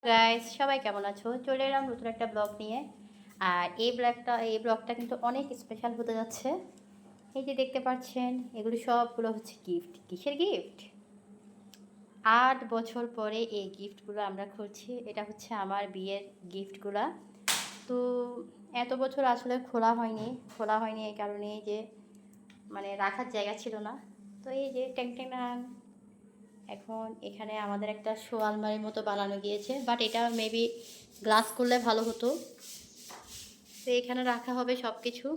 Guys, সবাই কেমন আছো? চলে এলাম নতুন একটা ব্লগ নিয়ে। আর এই ব্লগটা কিন্তু অনেক স্পেশাল হতে যাচ্ছে। এই যে দেখতে পাচ্ছেন, এগুলো সবগুলো হচ্ছে গিফট। কিসের গিফট? 8 বছর পরে এই গিফটগুলো আমরা খুলছি। এটা হচ্ছে আমার বিয়ের গিফটগুলা। তো এত বছর আসলে খোলা হয়নি এই কারণে যে রাখার জায়গা ছিল না। তো এই যে ট্যাং ট্যাং, এখন এখানে আমাদের একটা শো আলমারির মতো বানানো গিয়েছে, বাট এটা মেবি গ্লাস করলে ভালো হতো। তো এখানে রাখা হবে সব কিছু,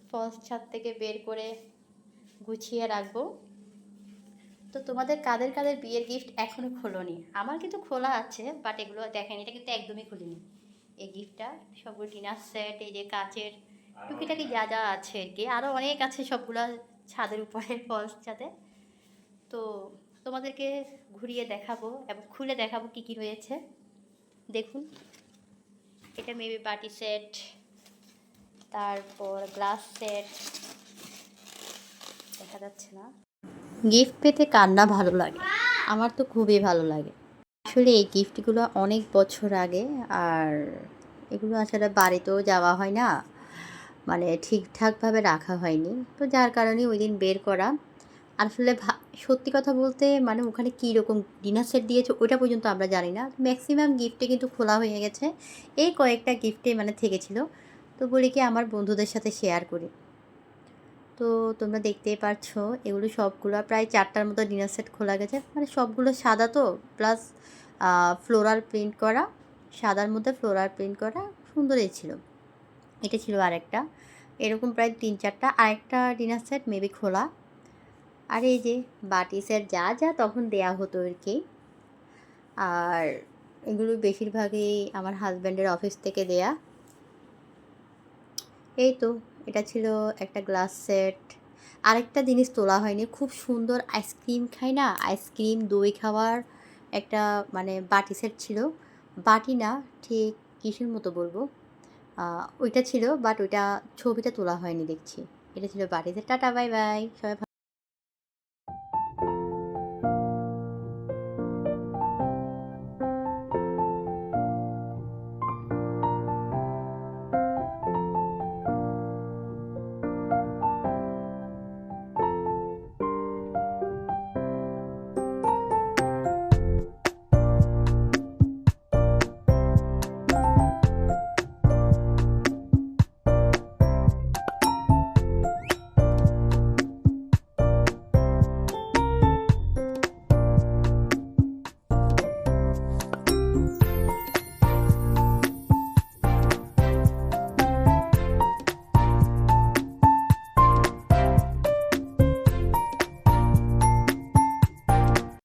ফলস ছাদ থেকে বের করে গুছিয়ে রাখবো। তো তোমাদের কাদের কাদের বিয়ের গিফট এখনও খোলোনি? আমার কিন্তু খোলা আছে, বাট এগুলো দেখেন, এটা কিন্তু একদমই খুলিনি। এই গিফটটা সবগুলো ডিনার সেট, এই যে কাচের টুকিটাকি যা যা আছে আর কি, আরও অনেক আছে, সবগুলো ছাদের উপরে ফলস ছাদে। তো তোমাদেরকে ঘুরিয়ে দেখাবো এবং খুলে দেখাবো কি কি রয়েছে। দেখুন, এটা মেবি বাটি সেট, তারপর গ্লাস সেট, দেখা যাচ্ছে না। গিফট পেতে কার না ভালো লাগে? আমার তো খুবই ভালো লাগে। আসলে এই গিফটগুলো অনেক বছর আগে, আর এগুলো আসলে বাড়িতেও যাওয়া হয় না, ঠিকঠাকভাবে রাখা হয়নি, তো যার কারণে ওই দিন বের করা। আসলে সত্যি কথা বলতে ওখানে কী রকম ডিনার সেট দিয়েছে ওটা পর্যন্ত আমরা জানি না। ম্যাক্সিমাম গিফটে কিন্তু খোলা হয়ে গেছে। এই কয়েকটা গিফটে থেকেছিল। তো বলি কি আমার বন্ধুদের সাথে শেয়ার করি। তো তোমরা দেখতেই পারছো, এগুলো সবগুলো প্রায় 4টার মতো ডিনার সেট খোলা গেছে। সবগুলো সাদা, তো প্লাস ফ্লোরাল প্রিন্ট করা, সাদার মধ্যে ফ্লোরাল প্রিন্ট করা, সুন্দরই ছিল। এটা ছিল আরেকটা, এরকম প্রায় 3-4টা। আরেকটা ডিনার সেট মেবি খোলা। আর এই যে বাটি সেট যা যা তখন দেয়া হতো আর কি। আর এগুলো বেশিরভাগই আমার হাজব্যান্ডের অফিস থেকে দেয়া। এই তো, এটা ছিল একটা গ্লাস সেট। আরেকটা জিনিস তোলা হয়নি, খুব সুন্দর আইসক্রিম খাই না, আইসক্রিম দই খাওয়ার একটা বাটি সেট ছিল। বাটি না, ঠিক কিসের মতো বলবো, ওইটা ছিল, বাট ওইটা ছবিটা তোলা হয়নি দেখছি। এটা ছিল বাটি সেট। টাটা, বাই বাই সবাই।